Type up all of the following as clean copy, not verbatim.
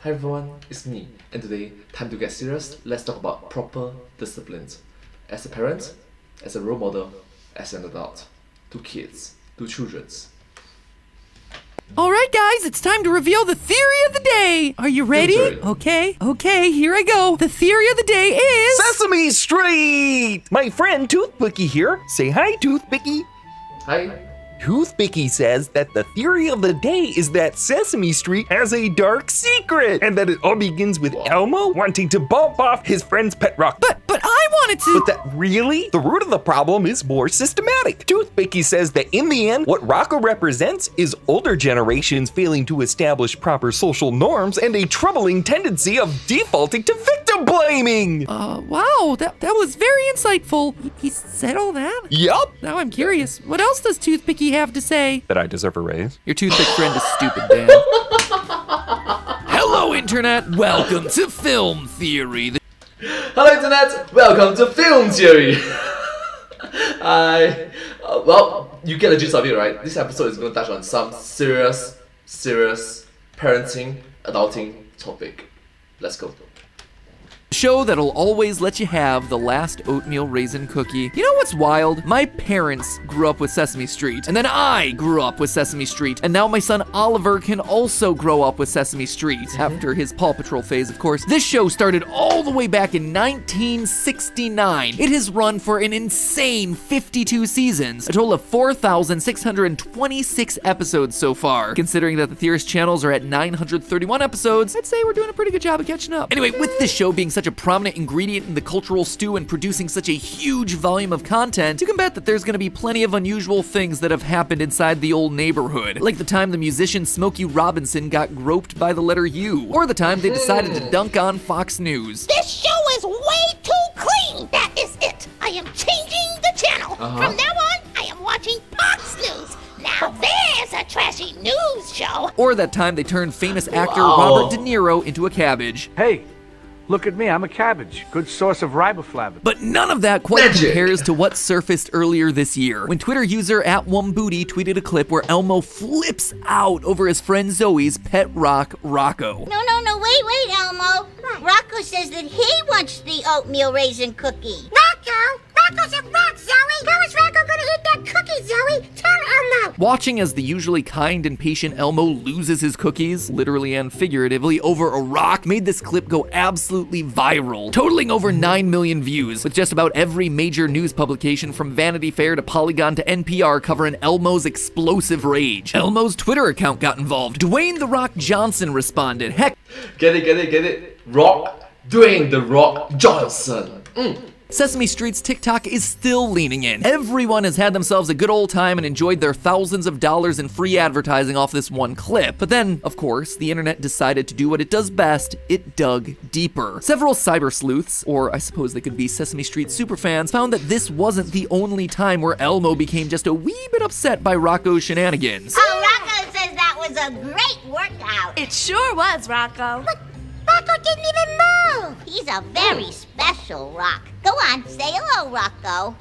Hi everyone, it's me, and today, time to get serious. Let's talk about proper disciplines. As a parent, as a role model, as an adult, to kids, to children's. Alright guys, it's time to reveal the theory of the day! Are you ready? Okay, here I go. The theory of the day is... Sesame Street! My friend Toothpicky here. Say hi, Toothpicky. Hi. Toothpicky says that the theory of the day is that Sesame Street has a dark secret, and that it all begins with Elmo wanting to bump off his friend's pet rock. But I wanted to... But that really? The root of the problem is more systematic. Toothpicky says that in the end, what Rocco represents is older generations failing to establish proper social norms and a troubling tendency of defaulting to victim blaming. Wow, that was very insightful. He said all that? Yup. Now I'm curious, what else does Toothpicky have to say? That I deserve a raise. Your toothpick friend is stupid, Dan. Hello, Internet. Welcome to Film Theory. Hello Internet, welcome to Film Theory. Well, you get the gist of it, right? This episode is going to touch on some serious parenting, adulting topic. Let's go. Show that'll always let you have the last oatmeal raisin cookie. You know what's wild? My parents grew up with Sesame Street, and then I grew up with Sesame Street, and now my son Oliver can also grow up with Sesame Street, after his Paw Patrol phase, of course. This show started all the way back in 1969. It has run for an insane 52 seasons, a total of 4,626 episodes so far. Considering that the Theorist channels are at 931 episodes, I'd say we're doing a pretty good job of catching up. Anyway, with this show being such a prominent ingredient in the cultural stew and producing such a huge volume of content, you can bet that there's gonna be plenty of unusual things that have happened inside the old neighborhood. Like the time the musician Smokey Robinson got groped by the letter U, or the time they decided to dunk on Fox News. This show is way too clean! That is it! I am changing the channel! From now on, I am watching Fox News! Now there's a trashy news show! Or that time they turned famous actor Robert De Niro into a cabbage. Hey, look at me, I'm a cabbage. Good source of riboflavin. But none of that quite Magic. compares to what surfaced earlier this year, when Twitter user @OneBooty tweeted a clip where Elmo flips out over his friend Zoe's pet rock, Rocco. No, wait, Elmo. Rocco says that he wants the oatmeal raisin cookie. Rocco? Rocco's a rock, Zoe! How is Rocco gonna eat that cookie, Zoe? Tell Elmo! Watching as the usually kind and patient Elmo loses his cookies, literally and figuratively, over a rock made this clip go absolutely viral, totaling over 9 million views, with just about every major news publication from Vanity Fair to Polygon to NPR covering Elmo's explosive rage. Elmo's Twitter account got involved. Dwayne "The Rock" Johnson responded. Heck, Get it? Dwayne "The Rock" Johnson. Sesame Street's TikTok is still leaning in. Everyone has had themselves a good old time and enjoyed their thousands of dollars in free advertising off this one clip. But then, of course, the internet decided to do what it does best. It dug deeper. Several cyber sleuths, or I suppose they could be Sesame Street superfans, found that this wasn't the only time where Elmo became just a wee bit upset by Rocco's shenanigans. Oh, Rocco says that was a great workout. It sure was, Rocco. But Rocco didn't even move. He's a very special rock. Go on, say hello, Rocco.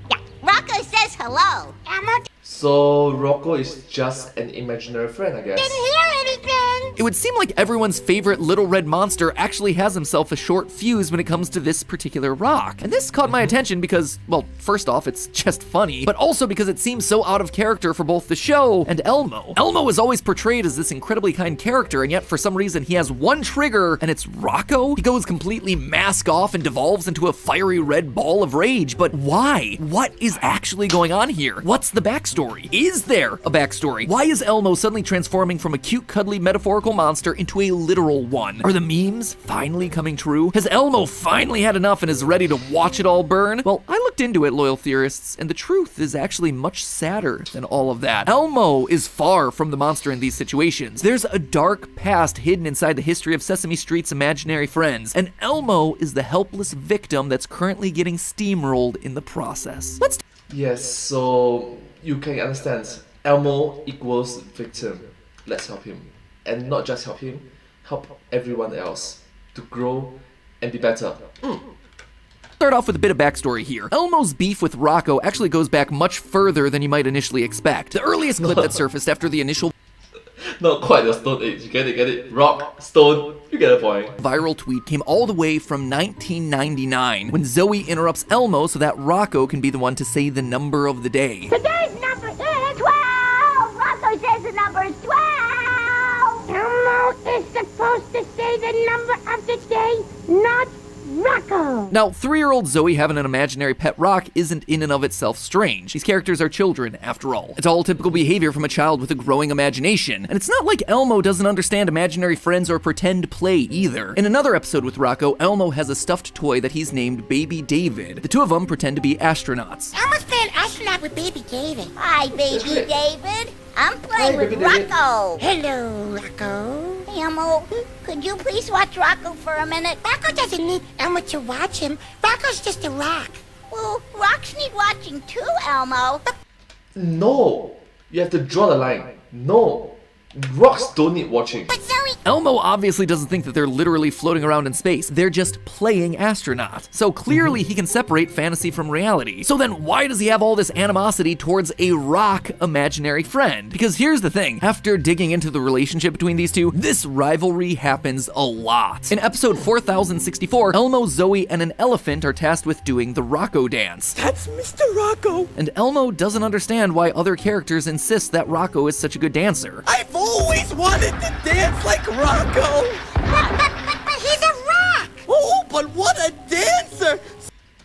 Yeah, Rocco says hello. Elmo So Rocco is just an imaginary friend, I guess. didn't hear anything. It would seem like everyone's favorite little red monster actually has himself a short fuse when it comes to this particular rock. And this caught my attention because, well, first off, it's just funny, but also because it seems so out of character for both the show and Elmo. Elmo is always portrayed as this incredibly kind character, and yet for some reason he has one trigger, and it's Rocco. He goes completely mask off and devolves into a fiery red ball of rage, but why? What is actually going on here? What's the backstory? Is there a backstory? Why is Elmo suddenly transforming from a cute, cuddly, metaphorical monster into a literal one? Are the memes finally coming true? Has Elmo finally had enough and is ready to watch it all burn? Well, I looked into it, loyal theorists, and the truth is actually much sadder than all of that. Elmo is far from the monster in these situations. There's a dark past hidden inside the history of Sesame Street's imaginary friends, and Elmo is the helpless victim that's currently getting steamrolled in the process. Yes, so you can understand. Elmo equals victim. Let's help him. And not just help him, help everyone else to grow and be better. Start off with a bit of backstory here. Elmo's beef with Rocco actually goes back much further than you might initially expect. The earliest clip that surfaced after the initial Not quite the Stone Age. Get it? Rock, stone, you get a point. Viral tweet came all the way from 1999 when Zoe interrupts Elmo so that Rocco can be the one to say the number of the day. Today's number is 12! Rocco says the number is 12! Elmo is supposed to say the number of the day, not Rocco. Now, 3-year-old Zoe having an imaginary pet rock isn't in and of itself strange. These characters are children, after all. It's all typical behavior from a child with a growing imagination. And it's not like Elmo doesn't understand imaginary friends or pretend play either. In another episode with Rocco, Elmo has a stuffed toy that he's named Baby David. The two of them pretend to be astronauts. Elmo's playing astronaut with Baby David. Hi, Baby David. I'm playing with Rocco. Hello, Rocco. Hey, Elmo, could you please watch Rocco for a minute? Rocco doesn't need Elmo to watch him. Rocco's just a rock. Well, rocks need watching too, Elmo. No, you have to draw the line. No, rocks don't need watching. But Zoe... Elmo obviously doesn't think that they're literally floating around in space. They're just playing astronaut. So clearly he can separate fantasy from reality. So then why does he have all this animosity towards a rock imaginary friend? Because here's the thing, after digging into the relationship between these two, this rivalry happens a lot. In episode 4064, Elmo, Zoe, and an elephant are tasked with doing the Rocco dance. That's Mr. Rocco. And Elmo doesn't understand why other characters insist that Rocco is such a good dancer. I've always wanted to dance like Rocco. But he's a rock. Oh, but what a dancer.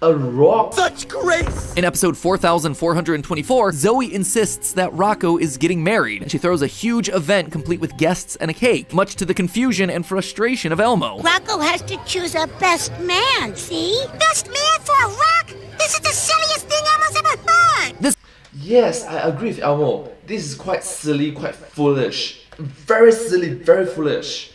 A rock? Such grace. In episode 4424, Zoe insists that Rocco is getting married, and she throws a huge event complete with guests and a cake, much to the confusion and frustration of Elmo. Rocco has to choose a best man, see? Best man for a rock? This is the silliest thing Elmo's ever heard. Yes, I agree with Elmo. This is quite silly, quite foolish. Very silly, very foolish.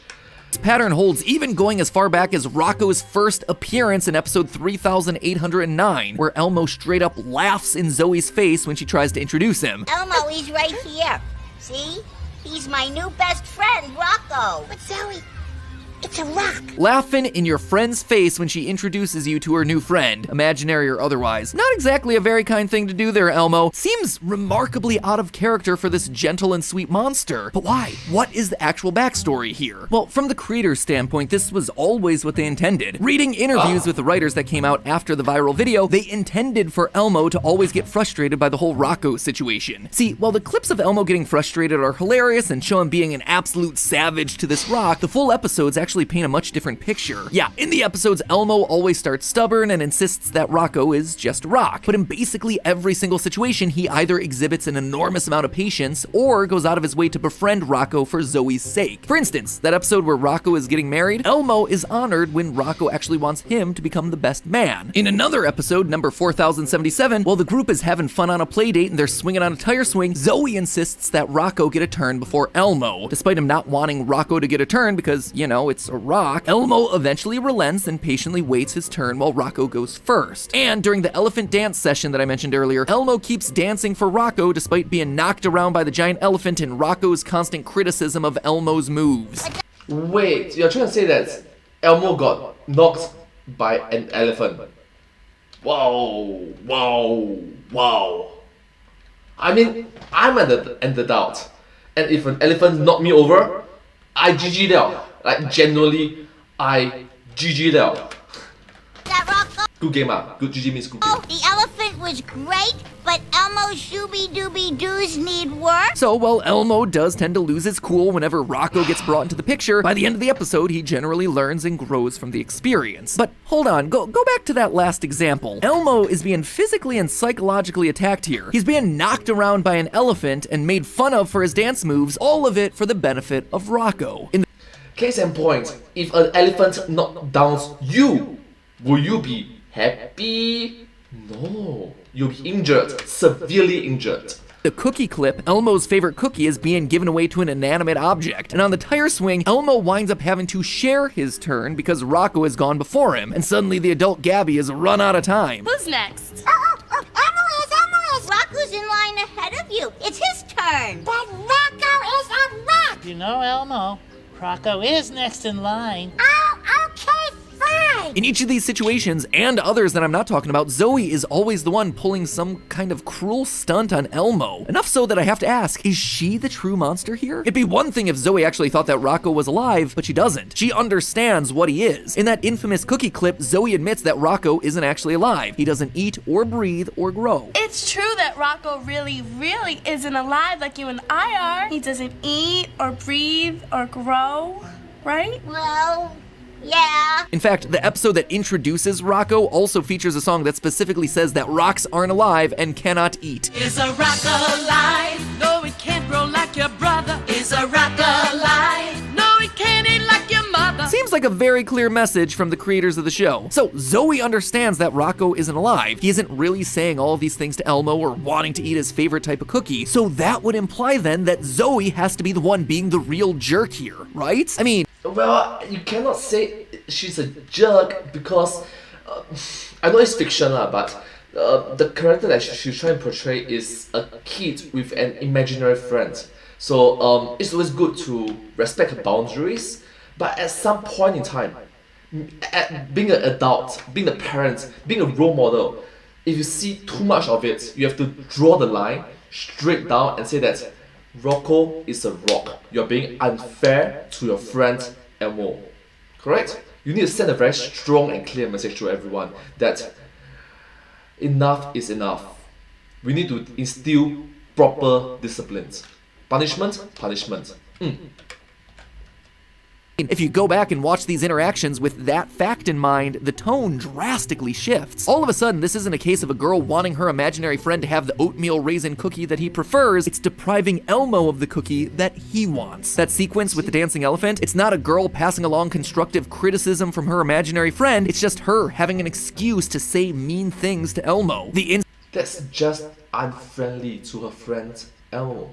This pattern holds even going as far back as Rocco's first appearance in episode 3809, where Elmo straight up laughs in Zoe's face when she tries to introduce him. Elmo, he's right here. See? He's my new best friend, Rocco. But Zoe, it's a rock. Laughing in your friend's face when she introduces you to her new friend, imaginary or otherwise. Not exactly a very kind thing to do there, Elmo. Seems remarkably out of character for this gentle and sweet monster. But why? What is the actual backstory here? Well, from the creator's standpoint, this was always what they intended. Reading interviews with the writers that came out after the viral video, they intended for Elmo to always get frustrated by the whole Rocco situation. See, while the clips of Elmo getting frustrated are hilarious and show him being an absolute savage to this rock, the full episodes actually paint a much different picture. Yeah, in the episodes, Elmo always starts stubborn and insists that Rocco is just a rock. But in basically every single situation, he either exhibits an enormous amount of patience or goes out of his way to befriend Rocco for Zoe's sake. For instance, that episode where Rocco is getting married, Elmo is honored when Rocco actually wants him to become the best man. In another episode, number 4077, while the group is having fun on a play date and they're swinging on a tire swing, Zoe insists that Rocco get a turn before Elmo. Despite him not wanting Rocco to get a turn because, you know, it's a rock, Elmo eventually relents and patiently waits his turn while Rocco goes first. And during the elephant dance session that I mentioned earlier, Elmo keeps dancing for Rocco despite being knocked around by the giant elephant and Rocco's constant criticism of Elmo's moves. Wait, you're trying to say that Elmo got knocked by an elephant? Wow. I mean, I'm in the doubt. And if an elephant knocked me over, I GG liao. Like, genuinely, I GG liao. That Rocco? Good game, ah. Good GG means good game. Oh, the elephant was great, but Elmo's shooby-dooby-doos need work. So, while Elmo does tend to lose his cool whenever Rocco gets brought into the picture, by the end of the episode, he generally learns and grows from the experience. But hold on, go back to that last example. Elmo is being physically and psychologically attacked here. He's being knocked around by an elephant and made fun of for his dance moves, all of it for the benefit of Rocco. Case in point, if an elephant knocked down you, will you be happy? No. You'll be injured, severely injured. The cookie clip, Elmo's favorite cookie is being given away to an inanimate object. And on the tire swing, Elmo winds up having to share his turn because Rocco has gone before him. And suddenly the adult Gabby has run out of time. Who's next? Elmo is. Rocco's in line ahead of you. It's his turn. But Rocco is a rock. You know, Elmo, Rocco is next in line. Oh, okay, fine. right. In each of these situations, and others that I'm not talking about, Zoe is always the one pulling some kind of cruel stunt on Elmo. Enough so that I have to ask, is she the true monster here? It'd be one thing if Zoe actually thought that Rocco was alive, but she doesn't. She understands what he is. In that infamous cookie clip, Zoe admits that Rocco isn't actually alive. He doesn't eat or breathe or grow. It's true that Rocco really isn't alive like you and I are. He doesn't eat or breathe or grow, right? Well, yeah. In fact, the episode that introduces Rocco also features a song that specifically says that rocks aren't alive and cannot eat. Is a rock alive? No, it can't grow like your brother. Is a rock alive? No, it can't eat like your mother. Seems like a very clear message from the creators of the show. So Zoe understands that Rocco isn't alive. He isn't really saying all of these things to Elmo or wanting to eat his favorite type of cookie. So that would imply then that Zoe has to be the one being the real jerk here, right? I mean, Well, you cannot say she's a jerk because I know it's fiction but the character that she's trying to portray is a kid with an imaginary friend. So it's always good to respect her boundaries, but at some point in time, being an adult, being a parent, being a role model, if you see too much of it, you have to draw the line straight down and say that Rocco is a rock. You're being unfair to your friend Elmo. Correct? You need to send a very strong and clear message to everyone that enough is enough. We need to instill proper disciplines. Punishment, punishment. if you go back and watch these interactions with that fact in mind, the tone drastically shifts. All of a sudden, this isn't a case of a girl wanting her imaginary friend to have the oatmeal raisin cookie that he prefers, it's depriving Elmo of the cookie that he wants. That sequence with the dancing elephant, it's not a girl passing along constructive criticism from her imaginary friend, it's just her having an excuse to say mean things to Elmo. That's just unfriendly to her friend Elmo.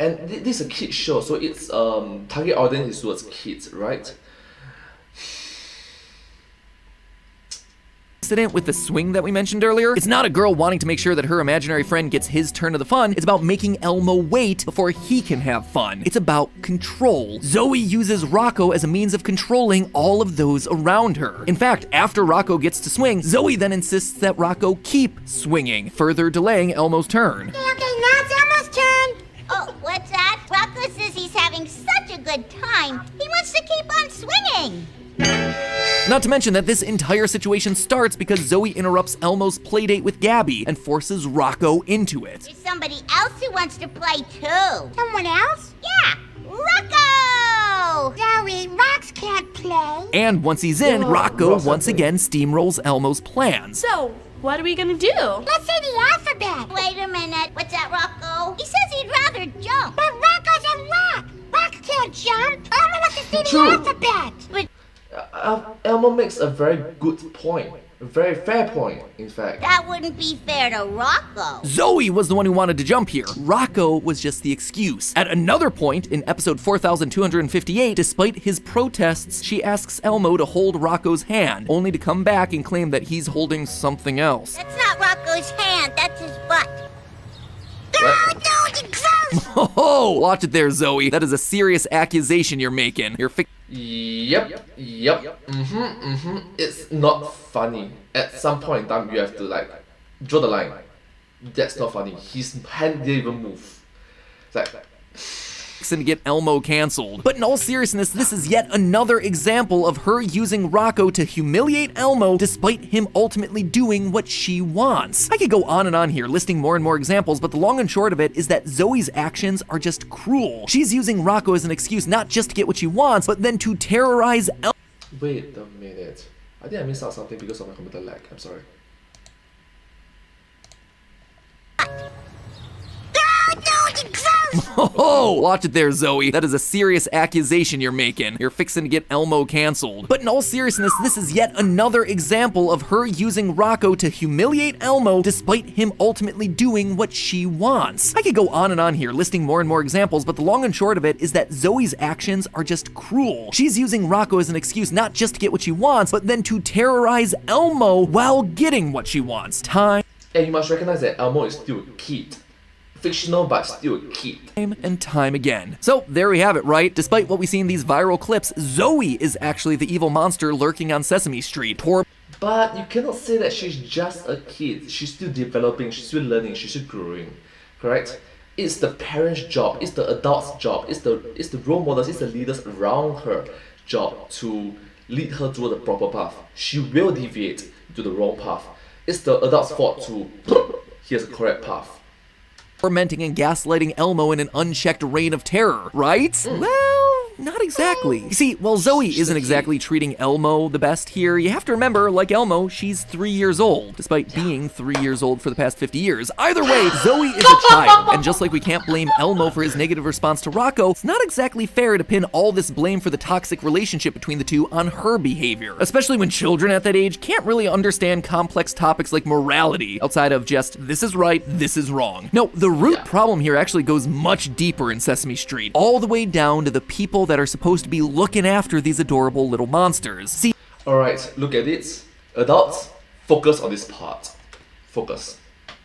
And this is a kid show, so its target audience is towards kids, right? Incident with the swing that we mentioned earlier, it's not a girl wanting to make sure that her imaginary friend gets his turn of the fun, it's about making Elmo wait before he can have fun. It's about control. Zoe uses Rocco as a means of controlling all of those around her. In fact, after Rocco gets to swing, Zoe then insists that Rocco keep swinging, further delaying Elmo's turn. Okay, now it's Elmo's turn. Oh, what's that? Rocco says he's having such a good time, he wants to keep on swinging. Not to mention that this entire situation starts because Zoe interrupts Elmo's playdate with Gabby and forces Rocco into it. There's somebody else who wants to play too. Someone else? Yeah, Rocco! Zoe, rocks can't play. And once he's in, Rocco once again steamrolls Elmo's plans. So, what are we gonna do? Let's say the alphabet. Wait a minute. What's that, Rocco? He says he'd rather jump. But Rocco's a rock. Rock can't jump. Elmo wants to say the True. alphabet. But Elmo makes a very good point. A very fair point, in fact. that wouldn't be fair to Rocco. Zoe was the one who wanted to jump here. Rocco was just the excuse. At another point in episode 4258, despite his protests, she asks Elmo to hold Rocco's hand, only to come back and claim that he's holding something else. That's not Rocco's hand. That's his butt. What? No, you're gross. Oh, watch it there, Zoe. That is a serious accusation you're making. Yep. It's not funny. At some point in time, you have to draw the line. That's not funny. His hand didn't even move. It's like, And to get Elmo canceled. But in all seriousness, this is yet another example of her using Rocco to humiliate Elmo despite him ultimately doing what she wants. I could go on and on here listing more and more examples, but the long and short of it is that Zoe's actions are just cruel. She's using Rocco as an excuse not just to get what she wants, but then to terrorize Elmo. wait a minute. I think I missed out something because of my computer lag. I'm sorry. Oh, watch it there, Zoe. That is a serious accusation you're making. You're fixing to get Elmo canceled. But in all seriousness, this is yet another example of her using Rocco to humiliate Elmo despite him ultimately doing what she wants. I could go on and on here listing more and more examples, but the long and short of it is that Zoe's actions are just cruel. She's using Rocco as an excuse not just to get what she wants, but then to terrorize Elmo while getting what she wants. And you must recognize that Elmo is still a kid. fictional but still a kid. Time and time again. So there we have it, right? Despite what we see in these viral clips, Zoe is actually the evil monster lurking on Sesame Street. But you cannot say that she's just a kid. She's still developing, she's still learning, she's still growing, correct? It's the parents' job, it's the adults' job, it's the role models, it's the leaders around her job to lead her toward the proper path. She will deviate to the wrong path. It's the adults' fault to here's the correct path. Tormenting and gaslighting Elmo in an unchecked reign of terror, right? Well, not exactly. You see, while Zoe isn't exactly treating Elmo the best here, you have to remember, like Elmo, she's 3 years old, despite being 3 years old for the past 50 years. Either way, Zoe is a child, and just like we can't blame Elmo for his negative response to Rocco, it's not exactly fair to pin all this blame for the toxic relationship between the two on her behavior, especially when children at that age can't really understand complex topics like morality outside of just, this is right, this is wrong. No, the root problem here actually goes much deeper in Sesame Street, all the way down to the people that are supposed to be looking after these adorable little monsters. See, alright, look at it. Adults, focus on this part. Focus.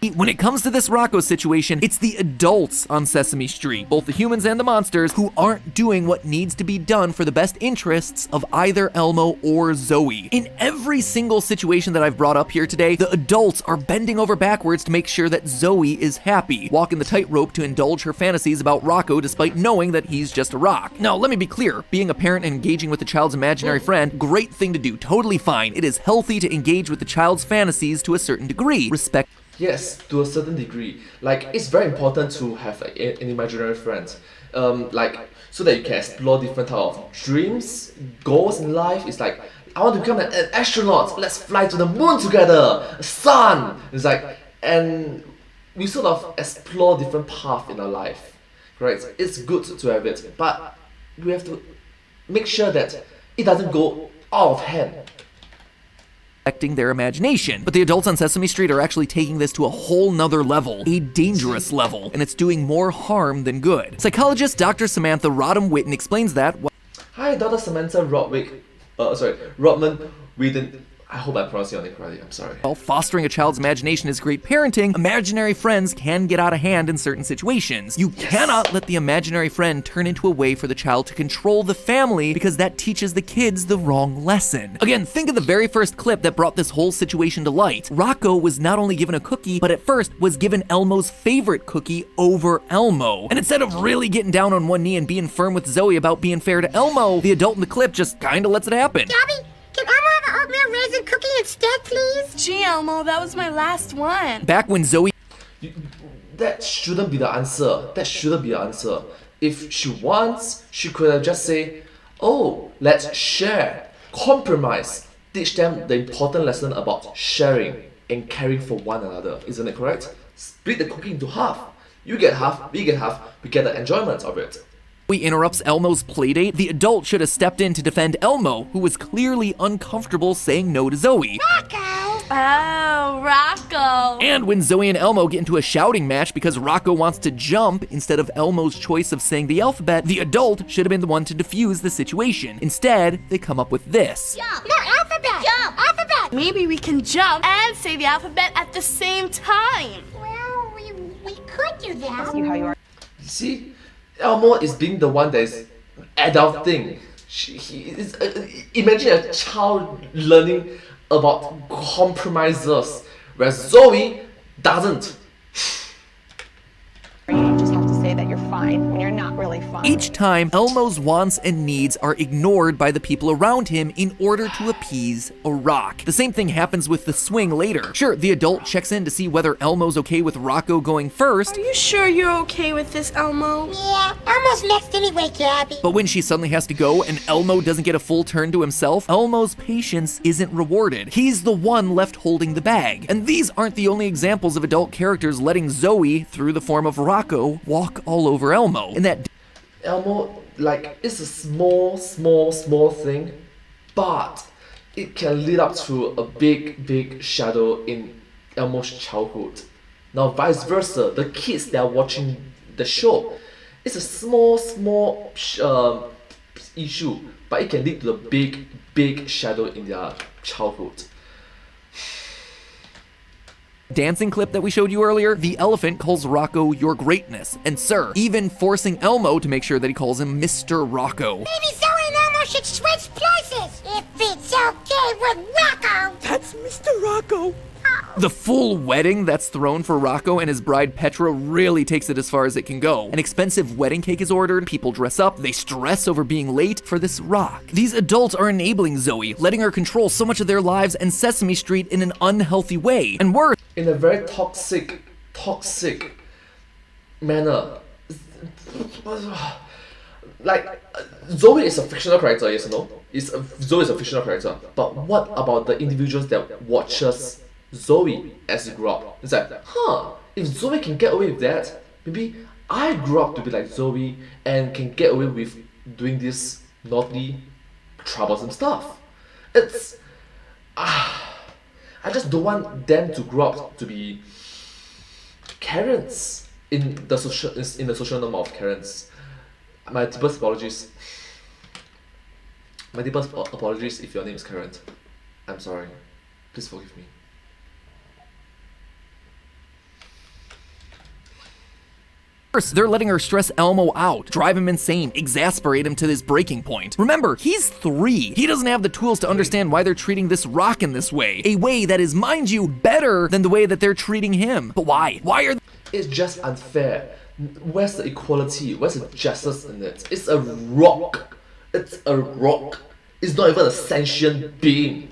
when it comes to this Rocco situation, it's the adults on Sesame Street, both the humans and the monsters, who aren't doing what needs to be done for the best interests of either Elmo or Zoe. In every single situation that I've brought up here today, the adults are bending over backwards to make sure that Zoe is happy, walking the tightrope to indulge her fantasies about Rocco despite knowing that he's just a rock. Now, let me be clear, being a parent and engaging with the child's imaginary friend, great thing to do, totally fine. It is healthy to engage with the child's fantasies to a certain degree. Respect. Yes, to a certain degree. Like, it's very important to have like, an imaginary friend. Like, so that you can explore different type of dreams, goals in life. It's like, I want to become an astronaut. Let's fly to the moon together. Sun. It's like, and we sort of explore different paths in our life. Right? It's good to have it, but we have to make sure that it doesn't go out of hand. Their imagination. But the adults on Sesame Street are actually taking this to a whole nother level, a dangerous level, and it's doing more harm than good. Psychologist Dr. Samantha Rodham-Witten explains that. Hi, Dr. Samantha Rodman Whedon. I hope I'm pronouncing your name correctly, I'm sorry. While fostering a child's imagination is great parenting, imaginary friends can get out of hand in certain situations. You cannot let the imaginary friend turn into a way for the child to control the family, because that teaches the kids the wrong lesson. Again, think of the very first clip that brought this whole situation to light. Rocco was not only given a cookie, but at first was given Elmo's favorite cookie over Elmo. And instead of really getting down on one knee and being firm with Zoe about being fair to Elmo, the adult in the clip just kinda lets it happen. Gabby, can Elmo have an oatmeal raisin cookie instead, please? Gee, Elmo, that was my last one. Back when Zoe That shouldn't be the answer. That shouldn't be the answer. If she wants, she could have just say, oh, let's share, compromise, teach them the important lesson about sharing and caring for one another. Isn't it correct? Split the cookie into half. You get half, we get half, we get the enjoyment of it. interrupts Elmo's playdate, the adult should have stepped in to defend Elmo, who was clearly uncomfortable saying no to Zoe. Oh, Rocco. And when Zoe and Elmo get into a shouting match because Rocco wants to jump instead of Elmo's choice of saying the alphabet, the adult should have been the one to defuse the situation. Instead, they come up with this. Jump! No, alphabet! Jump! Alphabet! Maybe we can jump and say the alphabet at the same time. Well, we could do that. You see, Elmo is being the one that is adulting. Imagine a child learning about compromises, whereas Zoe doesn't. You just have to say that you're fine when you're not really fine. Each time, Elmo's wants and needs are ignored by the people around him in order to appease a rock. The same thing happens with the swing later. Sure, the adult checks in to see whether Elmo's okay with Rocco going first. Are you sure you're okay with this, Elmo? Yeah, Elmo's next anyway, Gabby. But when she suddenly has to go and Elmo doesn't get a full turn to himself, Elmo's patience isn't rewarded. He's the one left holding the bag. And these aren't the only examples of adult characters letting Zoe, through the form of Rocco, walk all over Elmo. In that Elmo, like, it's a small thing, but it can lead up to a big shadow in Elmo's childhood. Now, vice versa, the kids that are watching the show, it's a small issue, but it can lead to a big shadow in their childhood. dancing clip that we showed you earlier, the elephant calls Rocco your greatness, and sir, even forcing Elmo to make sure that he calls him Mr. Rocco. Maybe Zoe and Elmo should switch places. If it's okay with Rocco. That's Mr. Rocco. The full wedding that's thrown for Rocco and his bride Petra really takes it as far as it can go. An expensive wedding cake is ordered, people dress up, they stress over being late for this rock. These adults are enabling Zoe, letting her control so much of their lives and Sesame Street in an unhealthy way. And worse, in a very toxic manner. Like, Zoe is a fictional character, yes or no? Zoe is a fictional character. But what about the individuals that watches Zoe as they grew up? It's like, if Zoe can get away with that, maybe I grew up to be like Zoe and can get away with doing this naughty, troublesome stuff. It's... I just don't want them to grow up to be Karens in the social norm of Karens. My deepest apologies. My deepest apologies if your name is Karen. I'm sorry. Please forgive me. they're letting her stress Elmo out, drive him insane, exasperate him to this breaking point. Remember, he's 3. He doesn't have the tools to understand why they're treating this rock in this way. A way that is, mind you, better than the way that they're treating him. But why? Why are It's just unfair. Where's the equality? Where's the justice in it? It's a rock. It's a rock. It's not even a sentient being.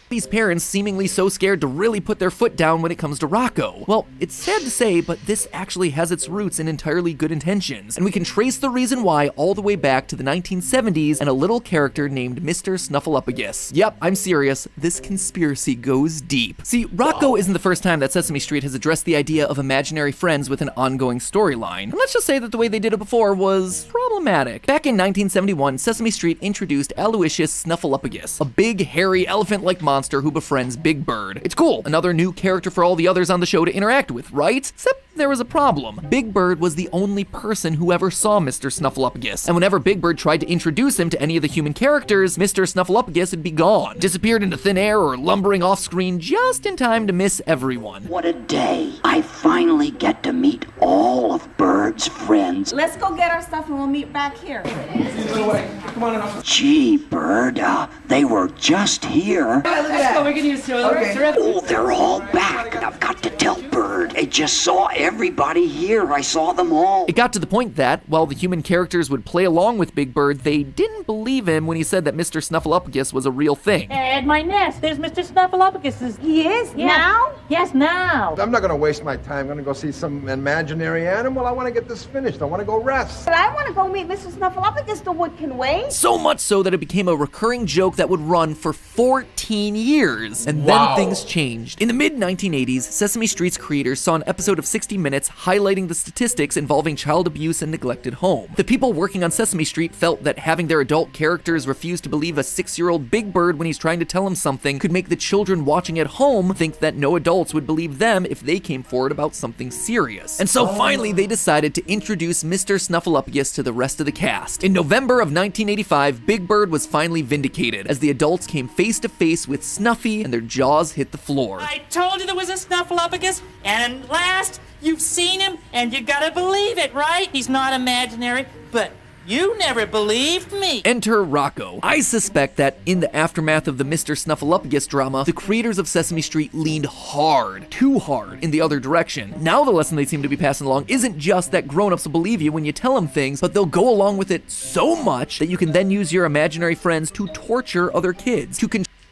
these parents seemingly so scared to really put their foot down when it comes to Rocco? Well, it's sad to say, but this actually has its roots in entirely good intentions, and we can trace the reason why all the way back to the 1970s and a little character named Mr. Snuffleupagus. Yep, I'm serious, this conspiracy goes deep. See, Rocco isn't the first time that Sesame Street has addressed the idea of imaginary friends with an ongoing storyline. And let's just say that the way they did it before was problematic. Back in 1971, Sesame Street introduced Aloysius Snuffleupagus, a big, hairy, elephant-like monster who befriends Big Bird. It's cool, another new character for all the others on the show to interact with, right? Except there was a problem. Big Bird was the only person who ever saw Mr. Snuffleupagus, and whenever Big Bird tried to introduce him to any of the human characters, Mr. Snuffleupagus would be gone, disappeared into thin air or lumbering off screen just in time to miss everyone. What a day. I finally get to meet all of Bird's friends. Let's go get our stuff and we'll meet back here. Come on. Gee, Bird, they were just here. Let's go, we're getting used to it. Okay. Oh, they're all back. I've got to tell Bird. I just saw everybody here. I saw them all. It got to the point that, while the human characters would play along with Big Bird, they didn't believe him when he said that Mr. Snuffleupagus was a real thing. At my nest, there's Mr. Snuffleupagus. He is? Yeah. Now? Yes, now. I'm not going to waste my time. I'm going to go see some imaginary animal. I want to get this finished. I want to go rest. But I want to go meet Mr. Snuffleupagus. The wood can wait. So much so that it became a recurring joke that would run for 14 years. And then things changed. In the mid-1980s, Sesame Street's creators saw an episode of 60 Minutes highlighting the statistics involving child abuse and neglected home. The people working on Sesame Street felt that having their adult characters refuse to believe a 6-year-old Big Bird when he's trying to tell him something could make the children watching at home think that no adults would believe them if they came forward about something serious. And so finally they decided to introduce Mr. Snuffleupagus to the rest of the cast. In November of 1985, Big Bird was finally vindicated as the adults came face to face with Snuffy and their jaws hit the floor. I told you there was a Snuffleupagus, and last, you've seen him, and you gotta believe it, right? He's not imaginary, but you never believed me. Enter Rocco. I suspect that in the aftermath of the Mr. Snuffleupagus drama, the creators of Sesame Street leaned hard, too hard, in the other direction. Now the lesson they seem to be passing along isn't just that grown-ups will believe you when you tell them things, but they'll go along with it so much that you can then use your imaginary friends to torture other kids,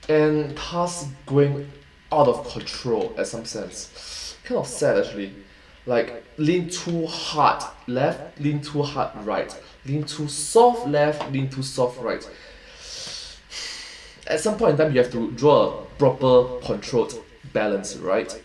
and thus going out of control in some sense. Kind of sad actually. Like, lean too hard left, lean too hard right. Lean too soft left, lean too soft right. At some point in time, you have to draw a proper controlled balance, right?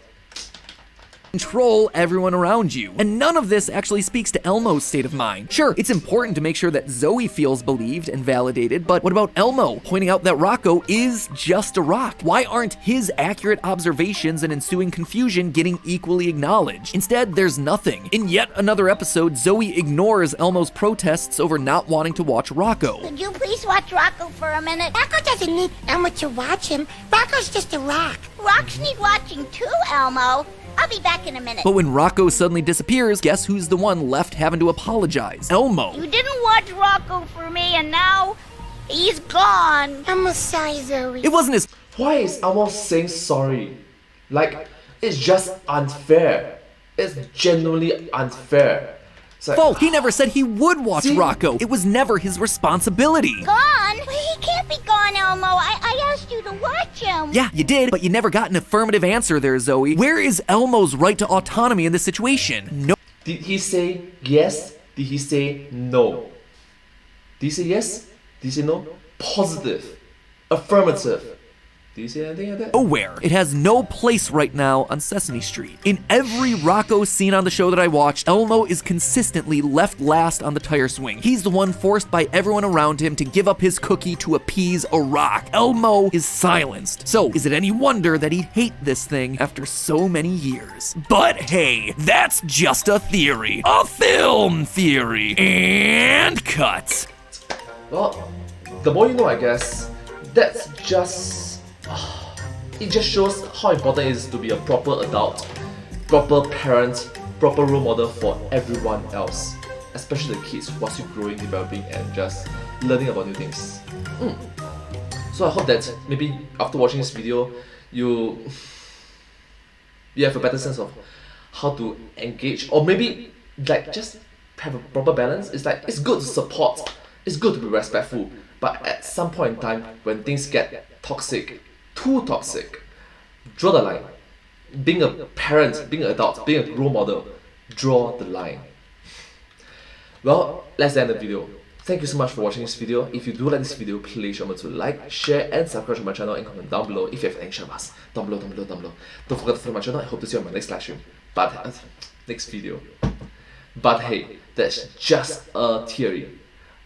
control everyone around you. And none of this actually speaks to Elmo's state of mind. Sure, it's important to make sure that Zoe feels believed and validated, but what about Elmo pointing out that Rocco is just a rock? Why aren't his accurate observations and ensuing confusion getting equally acknowledged? Instead, there's nothing. In yet another episode, Zoe ignores Elmo's protests over not wanting to watch Rocco. Could you please watch Rocco for a minute? Rocco doesn't need Elmo to watch him. Rocco's just a rock. Rocks need watching too, Elmo. I'll be back in a minute. But when Rocco suddenly disappears, guess who's the one left having to apologize? Elmo. You didn't watch Rocco for me, and now he's gone. I'm sorry, Zoe. It wasn't his. Why is Elmo saying sorry? Like, it's just unfair. It's genuinely unfair. It's like, fault. He never said he would watch See? Rocco. It was never his responsibility. Gone? Well, he can't be gone, Elmo. I asked you to watch him. Yeah, you did, but you never got an affirmative answer there, Zoe. Where is Elmo's right to autonomy in this situation? No. Did he say yes? Did he say no? Did he say yes? Did he say no? Positive. Affirmative. Do you see anything like that? Nowhere. It has no place right now on Sesame Street. In every Rocco scene on the show that I watched, Elmo is consistently left last on the tire swing. He's the one forced by everyone around him to give up his cookie to appease a rock. Elmo is silenced. So, is it any wonder that he'd hate this thing after so many years? But hey, that's just a theory. A film theory. And cut. Well, the more you know, I guess. That's just... it just shows how important it is to be a proper adult, proper parent, proper role model for everyone else, especially the kids whilst you're growing, developing, and just learning about new things. So I hope that maybe after watching this video, you have a better sense of how to engage, or maybe like just have a proper balance. It's like, it's good to support, it's good to be respectful, but at some point in time when things get toxic, too toxic, draw the line. Being a parent, being an adult, being a role model, draw the line. Well, let's end the video. Thank you so much for watching this video. If you do like this video, please remember to like, share, and subscribe to my channel, and comment down below if you have any shares. Down below. Don't forget to follow my channel. I hope to see you on my next live stream. But next video. But hey, that's just a theory,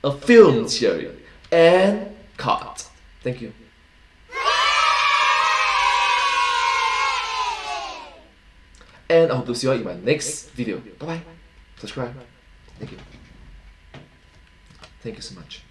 a film theory, and cut. Thank you. And I hope to see you all in my next video. Bye bye. Subscribe. Thank you. Thank you so much.